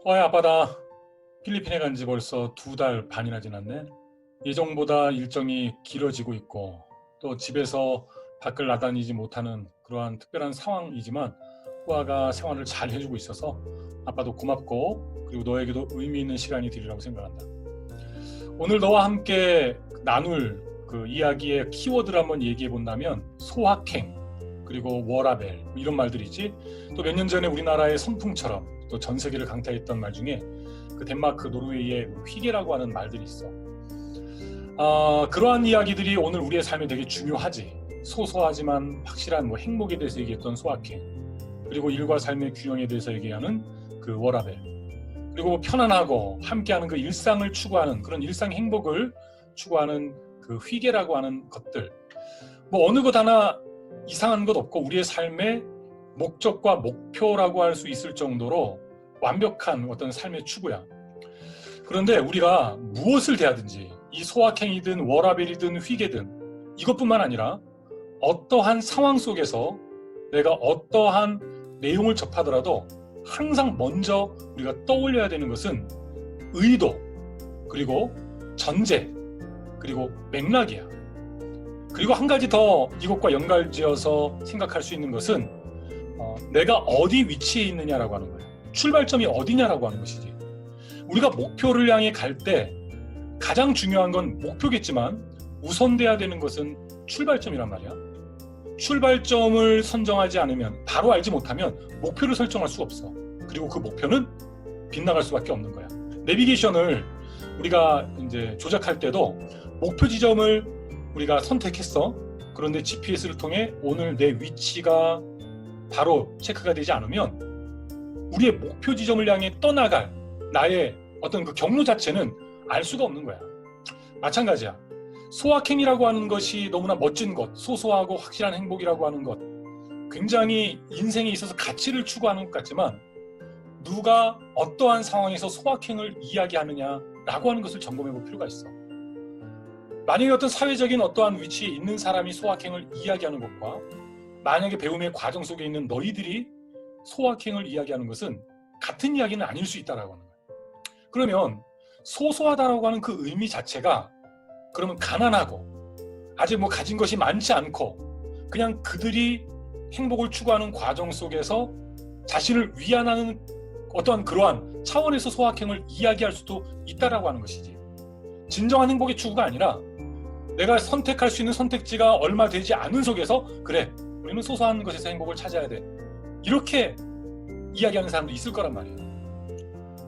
아빠다. 필리핀에 간지 벌써 2달 반이나 지났네. 예정보다 일정이 길어지고 있고 또 집에서 밖을 나다니지 못하는 그러한 특별한 상황이지만 호아가 생활을 잘 해주고 있어서 아빠도 고맙고 그리고 너에게도 의미 있는 시간이 되리라고 생각한다. 오늘 너와 함께 나눌 그 이야기의 키워드를 한번 얘기해 본다면 소확행 그리고 워라벨 이런 말들이지. 또 몇 년 전에 우리나라의 선풍처럼 또 전 세계를 강타했던 말 중에 그 덴마크, 노르웨이의 휘게라고 하는 말들이 있어. 그러한 이야기들이 오늘 우리의 삶에 되게 중요하지. 소소하지만 확실한 행복에 대해서 얘기했던 소확행, 그리고 일과 삶의 균형에 대해서 얘기하는 그 워라벨, 그리고 편안하고 함께하는 그 일상을 추구하는 그런 일상 행복을 추구하는 그 휘게라고 하는 것들. 어느 것 하나 이상한 것 없고 우리의 삶의 목적과 목표라고 할 수 있을 정도로 완벽한 어떤 삶의 추구야. 그런데 우리가 무엇을 대하든지 이 소확행이든 워라벨이든 휘게든 이것뿐만 아니라 어떠한 상황 속에서 내가 어떠한 내용을 접하더라도 항상 먼저 우리가 떠올려야 되는 것은 의도, 그리고 전제, 그리고 맥락이야. 그리고 한 가지 더 이것과 연관지어서 생각할 수 있는 것은 내가 어디 위치에 있느냐라고 하는 거야. 출발점이 어디냐라고 하는 것이지. 우리가 목표를 향해 갈 때 가장 중요한 건 목표겠지만 우선돼야 되는 것은 출발점이란 말이야. 출발점을 선정하지 않으면, 바로 알지 못하면 목표를 설정할 수가 없어. 그리고 그 목표는 빗나갈 수밖에 없는 거야. 내비게이션을 우리가 이제 조작할 때도 목표 지점을 우리가 선택했어. 그런데 GPS를 통해 오늘 내 위치가 바로 체크가 되지 않으면 우리의 목표 지점을 향해 떠나갈 나의 어떤 그 경로 자체는 알 수가 없는 거야. 마찬가지야. 소확행이라고 하는 것이 너무나 멋진 것, 소소하고 확실한 행복이라고 하는 것, 굉장히 인생에 있어서 가치를 추구하는 것 같지만 누가 어떠한 상황에서 소확행을 이야기하느냐라고 하는 것을 점검해 볼 필요가 있어. 만약에 어떤 사회적인 어떠한 위치에 있는 사람이 소확행을 이야기하는 것과 만약에 배움의 과정 속에 있는 너희들이 소확행을 이야기하는 것은 같은 이야기는 아닐 수 있다라고 하는 거야. 그러면 소소하다라고 하는 그 의미 자체가 그러면 가난하고 아직 가진 것이 많지 않고 그냥 그들이 행복을 추구하는 과정 속에서 자신을 위안하는 어떠한 그러한 차원에서 소확행을 이야기할 수도 있다라고 하는 것이지. 진정한 행복의 추구가 아니라 내가 선택할 수 있는 선택지가 얼마 되지 않은 속에서 그래, 우리는 소소한 것에서 행복을 찾아야 돼. 이렇게 이야기하는 사람도 있을 거란 말이에요.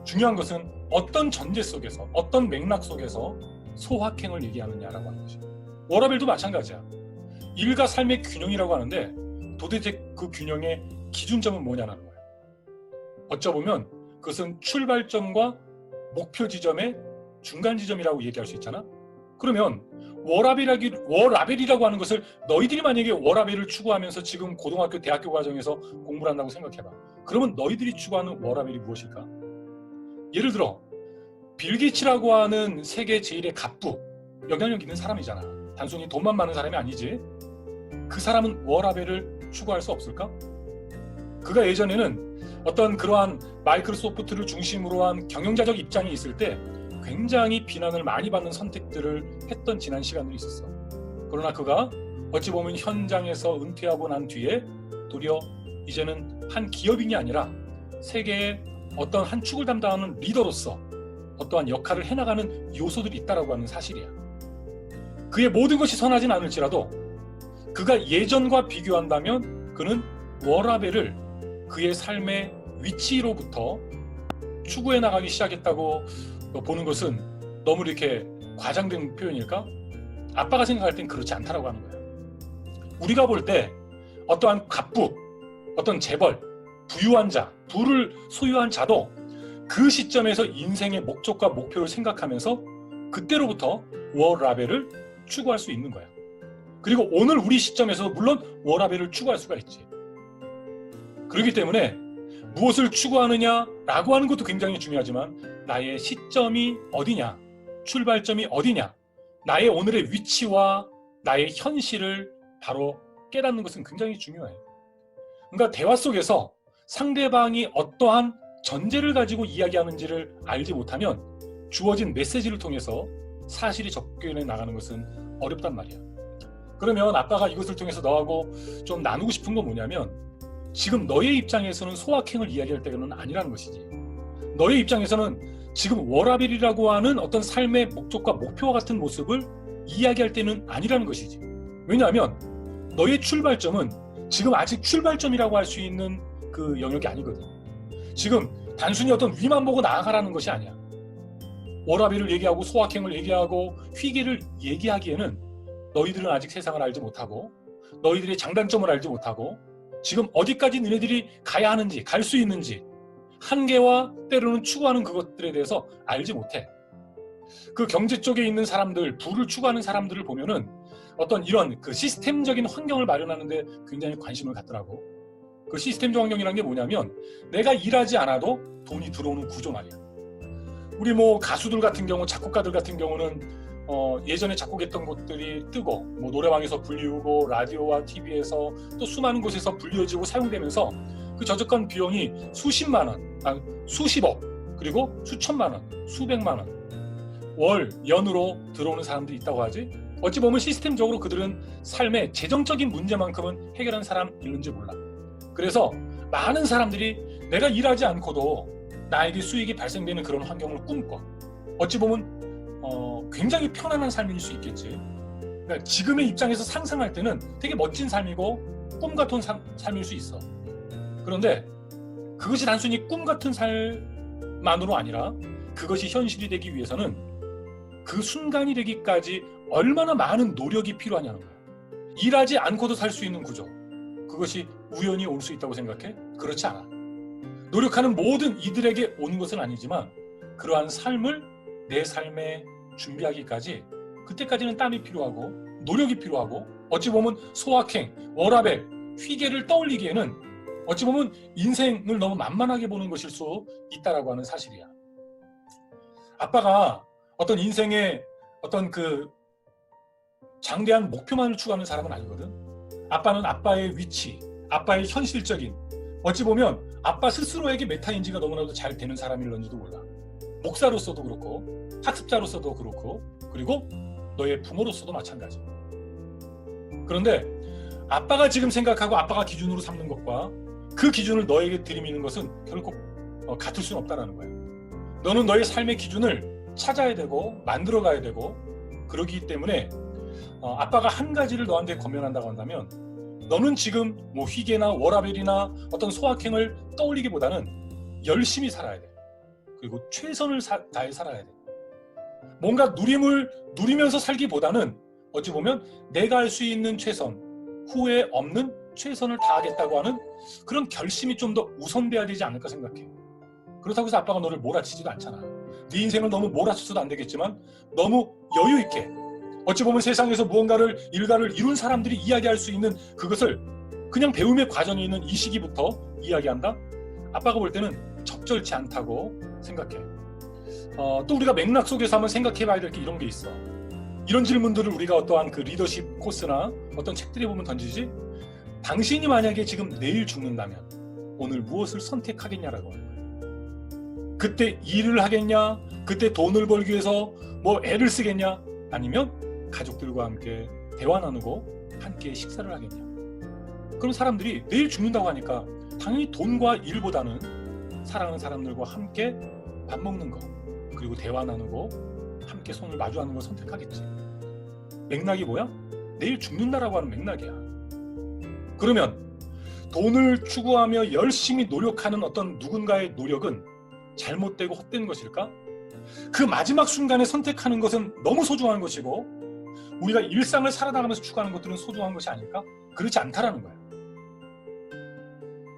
중요한 것은 어떤 전제 속에서, 어떤 맥락 속에서 소확행을 얘기하느냐라고 하는 것이에요. 워라벨도 마찬가지야. 일과 삶의 균형이라고 하는데 도대체 그 균형의 기준점은 뭐냐는 거예요. 어쩌보면 그것은 출발점과 목표 지점의 중간 지점이라고 얘기할 수 있잖아. 그러면 워라벨이라고 하는 것을 너희들이 만약에 워라벨을 추구하면서 지금 고등학교, 대학교 과정에서 공부를 한다고 생각해봐. 그러면 너희들이 추구하는 워라벨이 무엇일까? 예를 들어 빌 게이츠라고 하는 세계 제일의 갑부, 영향력 있는 사람이잖아. 단순히 돈만 많은 사람이 아니지. 그 사람은 워라벨을 추구할 수 없을까? 그가 예전에는 어떤 그러한 마이크로소프트를 중심으로 한 경영자적 입장이 있을 때 굉장히 비난을 많이 받는 선택들을 했던 지난 시간들이 있었어. 그러나 그가 어찌 보면 현장에서 은퇴하고 난 뒤에 도리어 이제는 한 기업인이 아니라 세계의 어떤 한 축을 담당하는 리더로서 어떠한 역할을 해나가는 요소들이 있다라고 하는 사실이야. 그의 모든 것이 선하진 않을지라도 그가 예전과 비교한다면 그는 워라벨을 그의 삶의 위치로부터 추구해 나가기 시작했다고 보는 것은 너무 이렇게 과장된 표현일까? 아빠가 생각할 땐 그렇지 않다라고 하는 거야. 우리가 볼 때 어떠한 갑부, 어떤 재벌, 부유한 자, 부를 소유한 자도 그 시점에서 인생의 목적과 목표를 생각하면서 그때로부터 워라벨을 추구할 수 있는 거야. 그리고 오늘 우리 시점에서 물론 워라벨을 추구할 수가 있지. 그렇기 때문에 무엇을 추구하느냐라고 하는 것도 굉장히 중요하지만 나의 시점이 어디냐, 출발점이 어디냐, 나의 오늘의 위치와 나의 현실을 바로 깨닫는 것은 굉장히 중요해. 그러니까 대화 속에서 상대방이 어떠한 전제를 가지고 이야기하는지를 알지 못하면 주어진 메시지를 통해서 사실이 접근해 나가는 것은 어렵단 말이야. 그러면 아빠가 이것을 통해서 너하고 좀 나누고 싶은 건 뭐냐면, 지금 너의 입장에서는 소확행을 이야기할 때는 아니라는 것이지. 너의 입장에서는 지금 워라벨이라고 하는 어떤 삶의 목적과 목표와 같은 모습을 이야기할 때는 아니라는 것이지. 왜냐하면 너의 출발점은 지금 아직 출발점이라고 할 수 있는 그 영역이 아니거든. 지금 단순히 어떤 위만 보고 나아가라는 것이 아니야. 워라벨을 얘기하고 소확행을 얘기하고 휘계를 얘기하기에는 너희들은 아직 세상을 알지 못하고, 너희들의 장단점을 알지 못하고, 지금 어디까지 너희들이 가야 하는지, 갈 수 있는지, 한계와 때로는 추구하는 그것들에 대해서 알지 못해. 그 경제 쪽에 있는 사람들, 부를 추구하는 사람들을 보면은 어떤 이런 그 시스템적인 환경을 마련하는데 굉장히 관심을 갖더라고. 그 시스템적 환경이라는 게 뭐냐면, 내가 일하지 않아도 돈이 들어오는 구조 말이야. 우리 뭐 가수들 같은 경우, 작곡가들 같은 경우는 예전에 작곡했던 것들이 뜨고, 뭐 노래방에서 불리우고, 라디오와 TV에서 또 수많은 곳에서 불려지고 사용되면서 그 저작권 비용이 수십만 원, 수십억, 그리고 수천만 원, 수백만 원, 월, 연으로 들어오는 사람들이 있다고 하지. 어찌 보면 시스템적으로 그들은 삶의 재정적인 문제만큼은 해결한 사람 있는지 몰라. 그래서 많은 사람들이 내가 일하지 않고도 나에게 수익이 발생되는 그런 환경을 꿈꿔. 어찌 보면 굉장히 편안한 삶일 수 있겠지. 그러니까 지금의 입장에서 상상할 때는 되게 멋진 삶이고 꿈 같은 삶일 수 있어. 그런데 그것이 단순히 꿈 같은 삶만으로 아니라 그것이 현실이 되기 위해서는 그 순간이 되기까지 얼마나 많은 노력이 필요하냐는 거야. 일하지 않고도 살 수 있는 구조, 그것이 우연히 올 수 있다고 생각해? 그렇지 않아. 노력하는 모든 이들에게 오는 것은 아니지만 그러한 삶을 내 삶에 준비하기까지, 그때까지는 땀이 필요하고 노력이 필요하고, 어찌 보면 소확행, 워라벨, 휘계를 떠올리기에는 어찌 보면 인생을 너무 만만하게 보는 것일 수 있다라고 하는 사실이야. 아빠가 어떤 인생의 어떤 그 장대한 목표만을 추구하는 사람은 아니거든. 아빠는 아빠의 위치, 아빠의 현실적인, 어찌 보면 아빠 스스로에게 메타인지가 너무나도 잘 되는 사람일런지도 몰라. 목사로서도 그렇고, 학습자로서도 그렇고, 그리고 너의 부모로서도 마찬가지. 그런데 아빠가 지금 생각하고 아빠가 기준으로 삼는 것과 그 기준을 너에게 들이미는 것은 결코 같을 수는 없다는 거야. 너는 너의 삶의 기준을 찾아야 되고 만들어 가야 되고, 그러기 때문에 아빠가 한 가지를 너한테 권면한다고 한다면, 너는 지금 뭐 휘계나 워라벨이나 어떤 소확행을 떠올리기보다는 열심히 살아야 돼. 그리고 최선을 다해 살아야 돼. 뭔가 누림을 누리면서 살기보다는 어찌 보면 내가 할 수 있는 최선, 후회 없는 최선을 다하겠다고 하는 그런 결심이 좀 더 우선돼야 되지 않을까 생각해. 그렇다고 해서 아빠가 너를 몰아치지도 않잖아. 네 인생을 너무 몰아쳐서도 안 되겠지만 너무 여유 있게, 어찌 보면 세상에서 무언가를 일가를 이룬 사람들이 이야기할 수 있는 그것을 그냥 배움의 과정에 있는 이 시기부터 이야기한다? 아빠가 볼 때는 적절치 않다고 생각해. 또 우리가 맥락 속에서 한번 생각해 봐야 될 게 이런 게 있어. 이런 질문들을 우리가 어떠한 그 리더십 코스나 어떤 책들에 보면 던지지. 당신이 만약에 지금 내일 죽는다면 오늘 무엇을 선택하겠냐라고 하는 거예요. 그때 일을 하겠냐? 그때 돈을 벌기 위해서 뭐 애를 쓰겠냐? 아니면 가족들과 함께 대화 나누고 함께 식사를 하겠냐? 그럼 사람들이 내일 죽는다고 하니까 당연히 돈과 일보다는 사랑하는 사람들과 함께 밥 먹는 거, 그리고 대화 나누고 함께 손을 마주하는 걸 선택하겠지. 맥락이 뭐야? 내일 죽는다라고 하는 맥락이야. 그러면 돈을 추구하며 열심히 노력하는 어떤 누군가의 노력은 잘못되고 헛된 것일까? 그 마지막 순간에 선택하는 것은 너무 소중한 것이고, 우리가 일상을 살아나가면서 추구하는 것들은 소중한 것이 아닐까? 그렇지 않다라는 거야.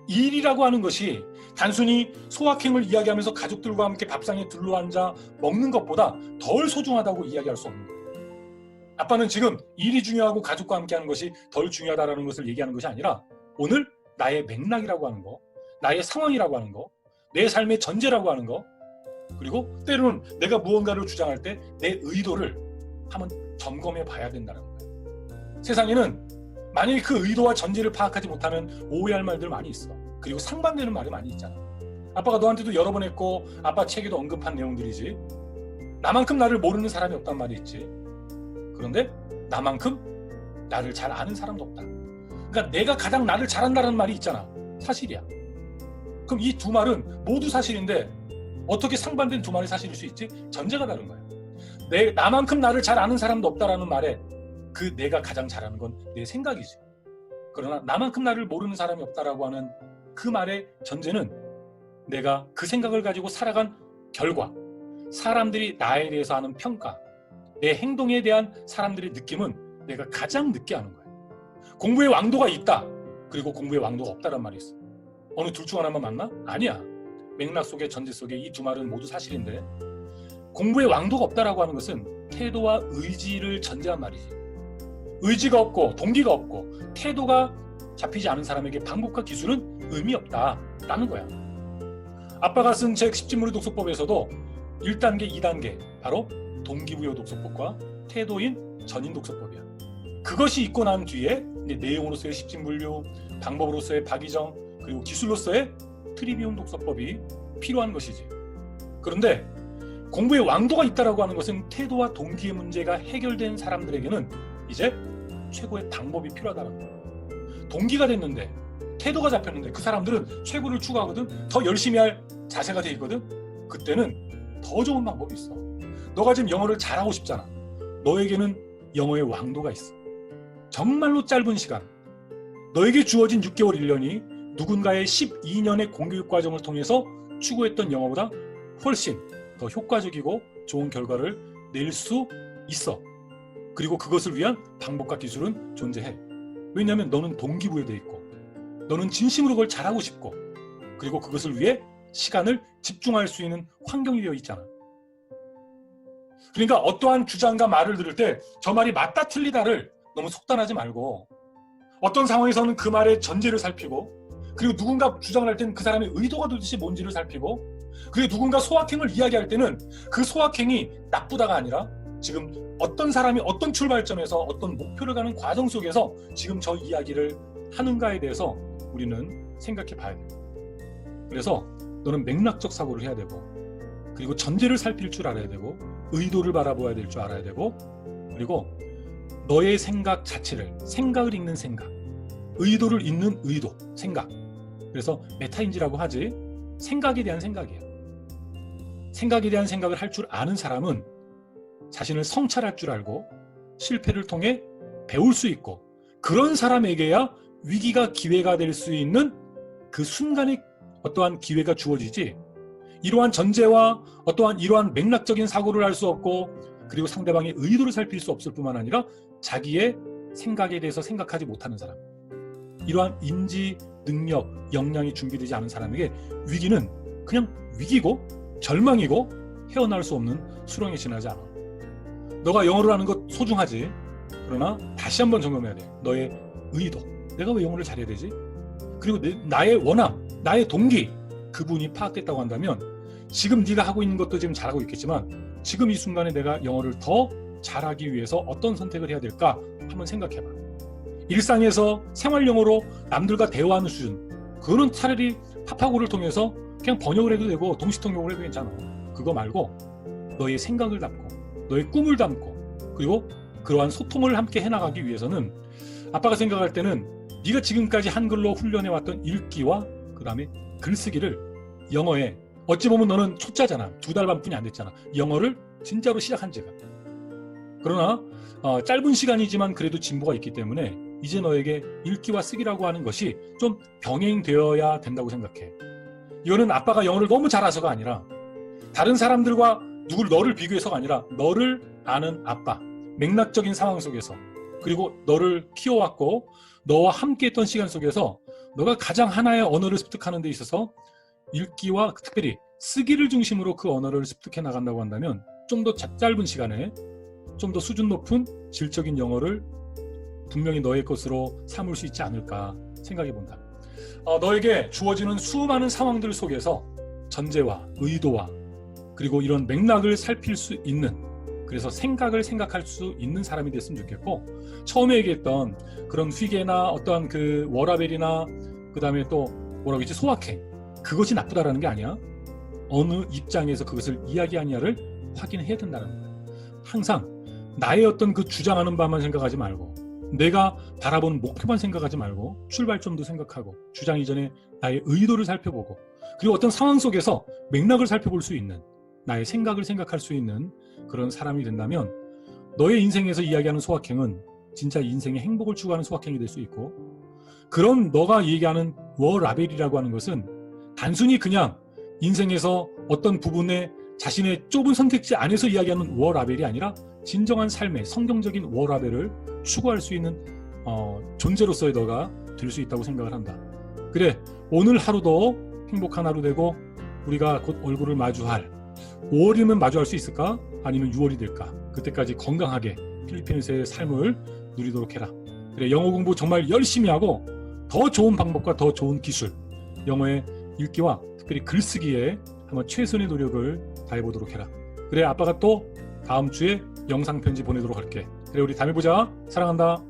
일이라고 하는 것이 단순히 소확행을 이야기하면서 가족들과 함께 밥상에 둘러앉아 먹는 것보다 덜 소중하다고 이야기할 수 없는 거예요. 아빠는 지금 일이 중요하고 가족과 함께 하는 것이 덜 중요하다는 것을 얘기하는 것이 아니라, 오늘 나의 맥락이라고 하는 거, 나의 상황이라고 하는 거, 내 삶의 전제라고 하는 거, 그리고 때로는 내가 무언가를 주장할 때 내 의도를 한번 점검해 봐야 된다는 거예요. 세상에는 만약에 그 의도와 전제를 파악하지 못하면 오해할 말들 많이 있어. 그리고 상반되는 말이 많이 있잖아. 아빠가 너한테도 여러 번 했고 아빠 책에도 언급한 내용들이지. 나만큼 나를 모르는 사람이 없단 말이 있지. 그런데 나만큼 나를 잘 아는 사람도 없다. 그러니까 내가 가장 나를 잘 안다는 말이 있잖아. 사실이야. 그럼 이 두 말은 모두 사실인데 어떻게 상반된 두 말이 사실일 수 있지? 전제가 다른 거야. 나만큼 나를 잘 아는 사람도 없다라는 말에 그 내가 가장 잘하는 건 내 생각이지. 그러나 나만큼 나를 모르는 사람이 없다라고 하는 그 말의 전제는 내가 그 생각을 가지고 살아간 결과, 사람들이 나에 대해서 하는 평가, 내 행동에 대한 사람들의 느낌은 내가 가장 늦게 아는 거야. 공부의 왕도가 있다. 그리고 공부의 왕도가 없다란 말이 있어. 어느 둘 중 하나만 맞나? 아니야. 맥락 속에 전제 속에 이 두 말은 모두 사실인데 공부의 왕도가 없다라고 하는 것은 태도와 의지를 전제한 말이지. 의지가 없고 동기가 없고 태도가 잡히지 않은 사람에게 방법과 기술은 의미 없다라는 거야. 아빠가 쓴 책 십진무리 독서법에서도 1단계, 2단계 바로 동기부여 독서법과 태도인 전인 독서법이야. 그것이 있고 난 뒤에 내용으로서의 십진분류, 방법으로서의 박이정, 그리고 기술로서의 트리비움 독서법이 필요한 것이지. 그런데 공부의 왕도가 있다라고 하는 것은 태도와 동기의 문제가 해결된 사람들에게는 이제 최고의 방법이 필요하다는 거야. 동기가 됐는데 태도가 잡혔는데 그 사람들은 최고를 추구하거든. 더 열심히 할 자세가 돼 있거든. 그때는 더 좋은 방법이 있어. 너가 지금 영어를 잘하고 싶잖아. 너에게는 영어의 왕도가 있어. 정말로 짧은 시간, 너에게 주어진 6개월 1년이 누군가의 12년의 공교육 과정을 통해서 추구했던 영어보다 훨씬 더 효과적이고 좋은 결과를 낼 수 있어. 그리고 그것을 위한 방법과 기술은 존재해. 왜냐하면 너는 동기부여돼 있고 너는 진심으로 그걸 잘하고 싶고 그리고 그것을 위해 시간을 집중할 수 있는 환경이 되어 있잖아. 그러니까 어떠한 주장과 말을 들을 때 저 말이 맞다 틀리다를 너무 속단하지 말고 어떤 상황에서는 그 말의 전제를 살피고 그리고 누군가 주장을 할 때는 그 사람의 의도가 도대체 뭔지를 살피고 그리고 누군가 소확행을 이야기할 때는 그 소확행이 나쁘다가 아니라 지금 어떤 사람이 어떤 출발점에서 어떤 목표를 가는 과정 속에서 지금 저 이야기를 하는가에 대해서 우리는 생각해 봐야 돼요. 그래서 너는 맥락적 사고를 해야 되고 그리고 전제를 살필 줄 알아야 되고 의도를 바라보아야 될 줄 알아야 되고 그리고 너의 생각 자체를 생각을 읽는 생각, 의도를 읽는 의도, 생각. 그래서 메타인지라고 하지. 생각에 대한 생각이야. 생각에 대한 생각을 할 줄 아는 사람은 자신을 성찰할 줄 알고 실패를 통해 배울 수 있고 그런 사람에게야 위기가 기회가 될 수 있는 그 순간에 어떠한 기회가 주어지지 이러한 전제와 어떠한 이러한 맥락적인 사고를 할 수 없고 그리고 상대방의 의도를 살필 수 없을 뿐만 아니라 자기의 생각에 대해서 생각하지 못하는 사람 이러한 인지, 능력, 역량이 준비되지 않은 사람에게 위기는 그냥 위기고 절망이고 헤어나올 수 없는 수렁에 지나지 않아. 너가 영어를 하는 것 소중하지. 그러나 다시 한번 점검해야 돼. 너의 의도. 내가 왜 영어를 잘해야 되지? 그리고 나의 원함, 나의 동기 그분이 파악됐다고 한다면 지금 네가 하고 있는 것도 지금 잘하고 있겠지만 지금 이 순간에 내가 영어를 더 잘하기 위해서 어떤 선택을 해야 될까 한번 생각해봐. 일상에서 생활 영어로 남들과 대화하는 수준 그거는 차라리 파파고를 통해서 그냥 번역을 해도 되고 동시통역을 해도 괜찮아. 그거 말고 너의 생각을 담고 너의 꿈을 담고 그리고 그러한 소통을 함께 해나가기 위해서는 아빠가 생각할 때는 네가 지금까지 한글로 훈련해왔던 읽기와 그 다음에 글쓰기를 영어에 어찌 보면 너는 초짜잖아. 2달 반뿐이 안 됐잖아. 영어를 진짜로 시작한 지가. 그러나 짧은 시간이지만 그래도 진보가 있기 때문에 이제 너에게 읽기와 쓰기라고 하는 것이 좀 병행되어야 된다고 생각해. 이거는 아빠가 영어를 너무 잘해서가 아니라 다른 사람들과 너를 비교해서가 아니라 너를 아는 아빠, 맥락적인 상황 속에서 그리고 너를 키워왔고 너와 함께했던 시간 속에서 너가 가장 하나의 언어를 습득하는 데 있어서 읽기와 특별히 쓰기를 중심으로 그 언어를 습득해 나간다고 한다면 좀 더 짧은 시간에 좀 더 수준 높은 질적인 영어를 분명히 너의 것으로 삼을 수 있지 않을까 생각해 본다. 너에게 주어지는 수많은 상황들 속에서 전제와 의도와 그리고 이런 맥락을 살필 수 있는 그래서 생각을 생각할 수 있는 사람이 됐으면 좋겠고 처음에 얘기했던 그런 휘게나 어떠한 그 워라벨이나 그 다음에 또 뭐라고 했지 소확행 그것이 나쁘다라는 게 아니야. 어느 입장에서 그것을 이야기하냐를 확인해야 된다는 거야. 항상 나의 어떤 그 주장하는 바만 생각하지 말고, 내가 바라보는 목표만 생각하지 말고, 출발점도 생각하고, 주장 이전에 나의 의도를 살펴보고, 그리고 어떤 상황 속에서 맥락을 살펴볼 수 있는, 나의 생각을 생각할 수 있는 그런 사람이 된다면 너의 인생에서 이야기하는 소확행은 진짜 인생의 행복을 추구하는 소확행이 될 수 있고, 그런 너가 얘기하는 워라벨이라고 하는 것은 단순히 그냥 인생에서 어떤 부분에 자신의 좁은 선택지 안에서 이야기하는 워라벨이 아니라 진정한 삶의 성경적인 워라벨을 추구할 수 있는 존재로서의 너가 될 수 있다고 생각을 한다. 그래, 오늘 하루도 행복한 하루 되고, 우리가 곧 얼굴을 마주할 5월이면 마주할 수 있을까? 아니면 6월이 될까? 그때까지 건강하게 필리핀에서의 삶을 누리도록 해라. 그래, 영어 공부 정말 열심히 하고 더 좋은 방법과 더 좋은 기술, 영어의 읽기와 특별히 글쓰기에 한번 최선의 노력을 다해보도록 해라. 그래, 아빠가 또 다음 주에 영상 편지 보내도록 할게. 그래, 우리 다음에 보자. 사랑한다.